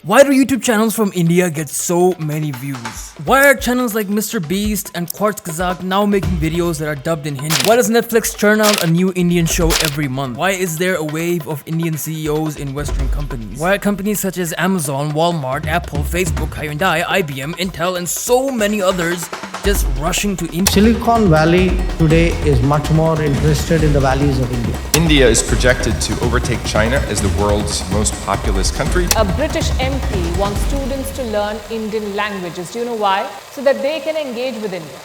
Why do YouTube channels from India get so many views? Why are channels like Mr. Beast and Quartz Kazakh now making videos that are dubbed in Hindi? Why does Netflix churn out a new Indian show every month? Why is there a wave of Indian CEOs in Western companies? Why are companies such as Amazon, Walmart, Apple, Facebook, Hyundai, IBM, Intel, and so many others just rushing to India? Silicon Valley today is much more interested in the valleys of India. India is projected to overtake China as the world's most populous country. A British MP wants students to learn Indian languages. Do you know why? So that they can engage with India.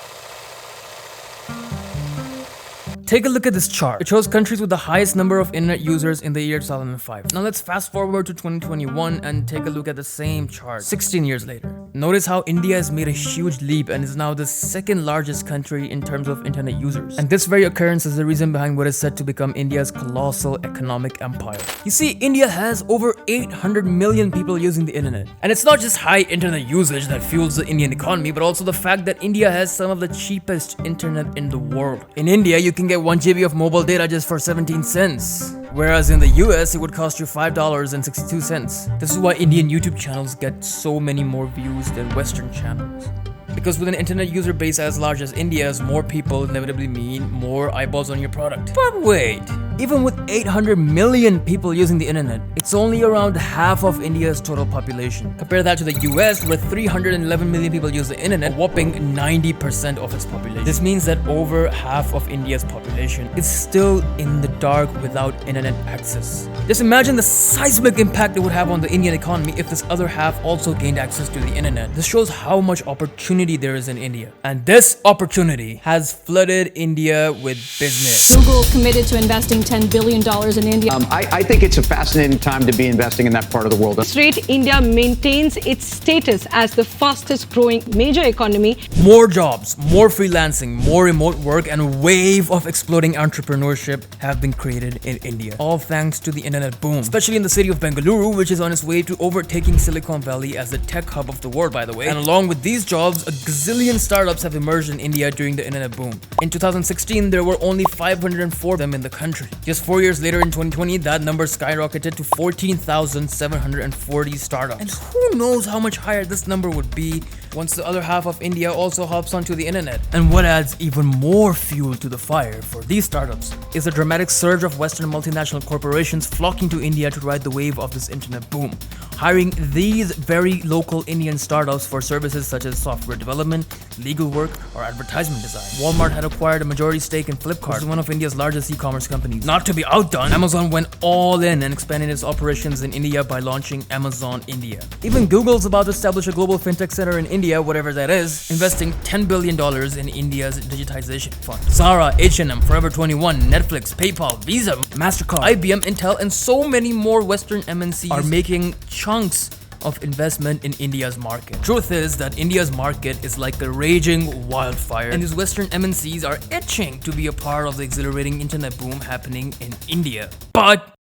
Take a look at this chart. It shows countries with the highest number of internet users in the year 2005. Now let's fast forward to 2021 and take a look at the same chart 16 years later. Notice how India has made a huge leap and is now the second largest country in terms of internet users. And this very occurrence is the reason behind what is said to become India's colossal economic empire. You see, India has over 800 million people using the internet. And it's not just high internet usage that fuels the Indian economy, but also the fact that India has some of the cheapest internet in the world. In India, you can get 1 GB of mobile data just for 17 cents. Whereas in the US, it would cost you $5.62. This is why Indian YouTube channels get so many more views than Western channels. Because with an internet user base as large as India's, more people inevitably mean more eyeballs on your product. But wait, even with 800 million people using the internet, it's only around half of India's total population. Compare that to the US, where 311 million people use the internet, a whopping 90% of its population. This means that over half of India's population is still in the dark without internet access. Just imagine the seismic impact it would have on the Indian economy if this other half also gained access to the internet. This shows how much opportunity there is in India. And this opportunity has flooded India with business. Google committed to investing $10 billion in India. I think it's a fascinating time to be investing in that part of the world. This rate, India maintains its status as the fastest growing major economy. More jobs, more freelancing, more remote work, and a wave of exploding entrepreneurship have been created in India. All thanks to the internet boom. Especially in the city of Bengaluru, which is on its way to overtaking Silicon Valley as the tech hub of the world, by the way. And along with these jobs, a gazillion startups have emerged in India during the internet boom. In 2016, there were only 504 of them in the country. Just 4 years later in 2020, that number skyrocketed to 14,740 startups. And who knows how much higher this number would be once the other half of India also hops onto the internet. And what adds even more fuel to the fire for these startups is the dramatic surge of Western multinational corporations flocking to India to ride the wave of this internet boom, hiring these very local Indian startups for services such as software development, legal work, or advertisement design. Walmart had acquired a majority stake in Flipkart, which is one of India's largest e-commerce companies. Not to be outdone, Amazon went all in and expanded its operations in India by launching Amazon India. Even Google's about to establish a global fintech center in India, whatever that is, investing $10 billion in India's digitization fund. Zara, H&M, Forever 21, Netflix, PayPal, Visa, MasterCard, IBM, Intel, and so many more Western MNCs are making chunks of investment in India's market. Truth is that India's market is like a raging wildfire, and these Western MNCs are itching to be a part of the exhilarating internet boom happening in India. But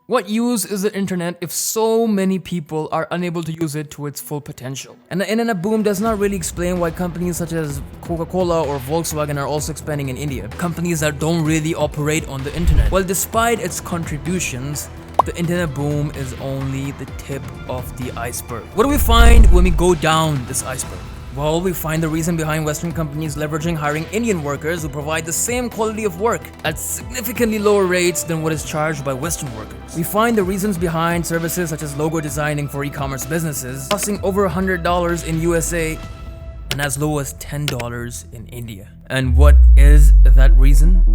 what use is the internet if so many people are unable to use it to its full potential? And the internet boom does not really explain why companies such as Coca-Cola or Volkswagen are also expanding in India, companies that don't really operate on the internet. Well, despite its contributions, the internet boom is only the tip of the iceberg. What do we find when we go down this iceberg? Well, we find the reason behind Western companies leveraging hiring Indian workers who provide the same quality of work at significantly lower rates than what is charged by Western workers. We find the reasons behind services such as logo designing for e-commerce businesses costing over $100 in USA and as low as $10 in India. And what is that reason?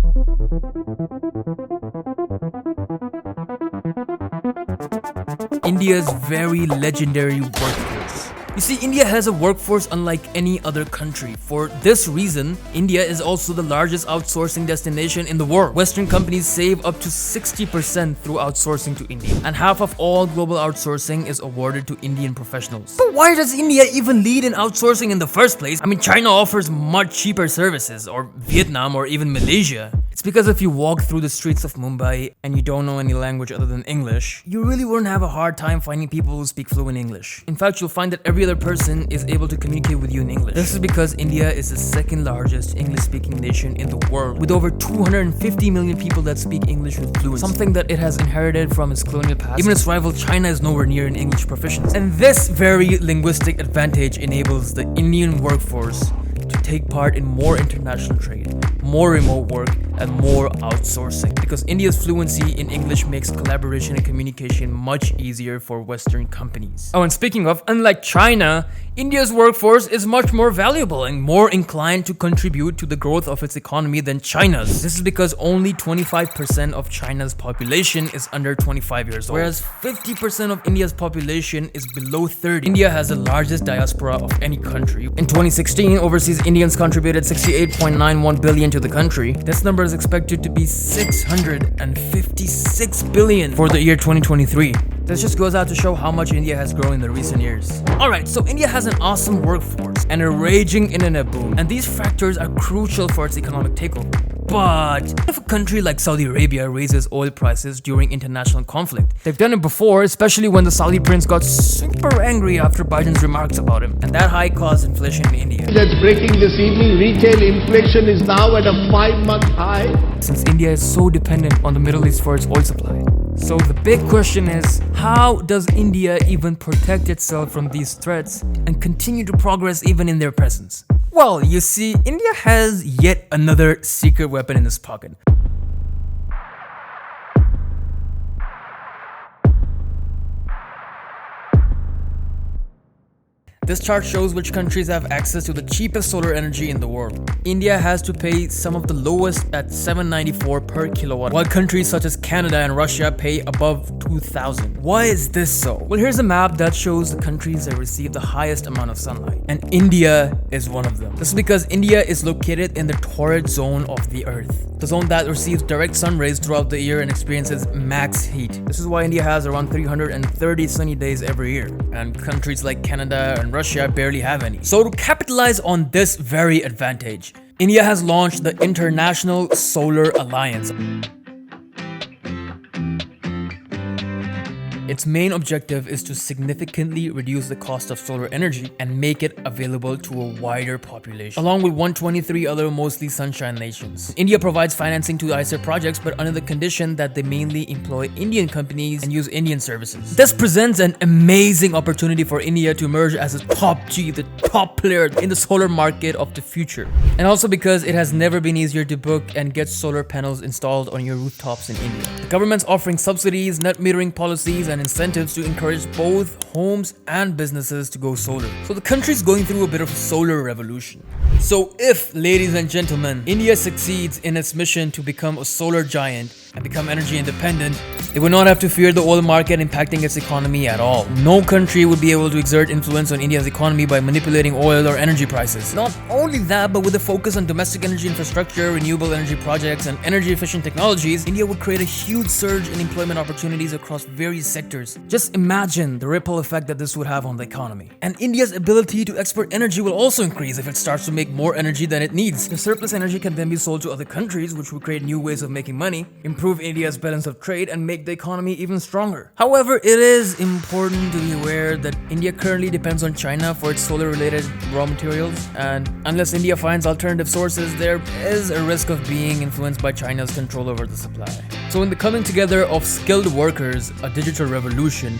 India's very legendary workforce. You see, India has a workforce unlike any other country. For this reason, India is also the largest outsourcing destination in the world. Western companies save up to 60% through outsourcing to India, and half of all global outsourcing is awarded to Indian professionals. But why does India even lead in outsourcing in the first place? I mean, China offers much cheaper services, or Vietnam, or even Malaysia. It's because if you walk through the streets of Mumbai and you don't know any language other than English, you really wouldn't have a hard time finding people who speak fluent English. In fact, you'll find that every other person is able to communicate with you in English. This is because India is the second largest English-speaking nation in the world, with over 250 million people that speak English with fluency, something that it has inherited from its colonial past. Even its rival China is nowhere near in English proficiency. And this very linguistic advantage enables the Indian workforce to take part in more international trade, more remote work, and more outsourcing, because India's fluency in English makes collaboration and communication much easier for Western companies. Oh, and speaking of, unlike China, India's workforce is much more valuable and more inclined to contribute to the growth of its economy than China's. This is because only 25% of China's population is under 25 years old, whereas 50% of India's population is below 30. India has the largest diaspora of any country. In 2016, overseas Indians contributed 68.91 billion to the country. This number is expected to be 656 billion for the year 2023. This just goes out to show how much India has grown in the recent years. Alright, so India has an awesome workforce and a raging internet boom, and these factors are crucial for its economic takeover. But if a country like Saudi Arabia raises oil prices during international conflict, they've done it before, especially when the Saudi prince got super angry after Biden's remarks about him, and that hike caused inflation in India. That's breaking this evening. Retail inflation is now at a 5-month high. Since India is so dependent on the Middle East for its oil supply. So the big question is, how does India even protect itself from these threats and continue to progress even in their presence? Well, you see, India has yet another secret weapon in its pocket. This chart shows which countries have access to the cheapest solar energy in the world. India has to pay some of the lowest at $794 per kilowatt, while countries such as Canada and Russia pay above $2,000. Why is this so? Well, here's a map that shows the countries that receive the highest amount of sunlight, and India is one of them. This is because India is located in the torrid zone of the Earth, the zone that receives direct sun rays throughout the year and experiences max heat. This is why India has around 330 sunny days every year, and countries like Canada and Russia barely have any. So to capitalize on this very advantage, India has launched the International Solar Alliance. Its main objective is to significantly reduce the cost of solar energy and make it available to a wider population, along with 123 other mostly sunshine nations. India provides financing to ICER projects, but under the condition that they mainly employ Indian companies and use Indian services. This presents an amazing opportunity for India to emerge as the top player in the solar market of the future. And also because it has never been easier to book and get solar panels installed on your rooftops in India. The government's offering subsidies, net metering policies, and incentives to encourage both homes and businesses to go solar. So the country's going through a bit of a solar revolution. So if, ladies and gentlemen, India succeeds in its mission to become a solar giant and become energy independent, it would not have to fear the oil market impacting its economy at all. No country would be able to exert influence on India's economy by manipulating oil or energy prices. Not only that, but with a focus on domestic energy infrastructure, renewable energy projects, and energy efficient technologies, India would create a huge surge in employment opportunities across various sectors. Just imagine the ripple effect that this would have on the economy. And India's ability to export energy will also increase if it starts to make more energy than it needs. The surplus energy can then be sold to other countries, which will create new ways of making money, improve India's balance of trade, and make the economy even stronger. However, it is important to be aware that India currently depends on China for its solar-related raw materials, and unless India finds alternative sources, there is a risk of being influenced by China's control over the supply. So in the coming together of skilled workers, a digital revolution,